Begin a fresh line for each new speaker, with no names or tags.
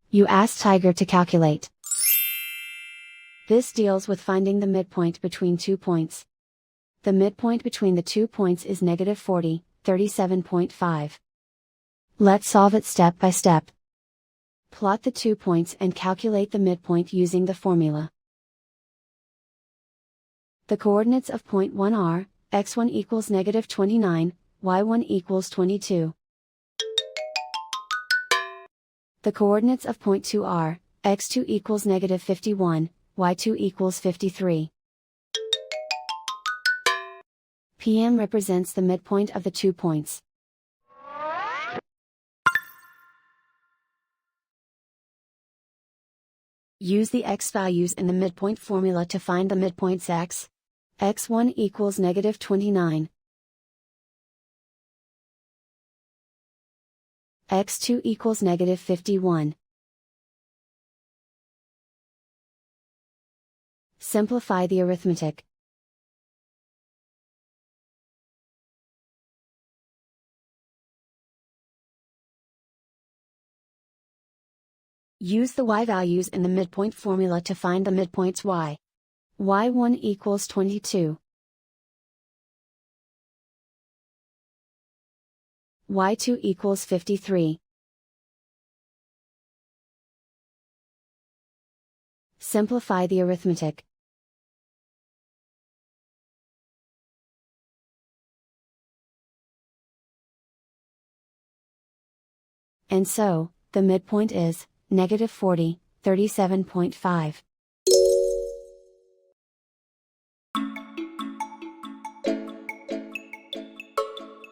You ask Tiger to calculate. This deals with finding the midpoint between 2 points. The midpoint between the 2 points is negative 40, 37.5. Let's solve it step by step. Plot the 2 points and calculate the midpoint using the formula. The coordinates of point 1 are, x1 equals negative 29, y1 equals 22. The coordinates of point 2 are, x2 equals negative 51, y2 equals 53. PM represents the midpoint of the 2 points. Use the x values in the midpoint formula to find the midpoints x. x1 equals negative 29. x2 equals negative 51. Simplify the arithmetic. Use the y values in the midpoint formula to find the midpoints y. y1 equals 22. y2 equals 53. Simplify the arithmetic. And so, the midpoint is, negative 40, 37.5.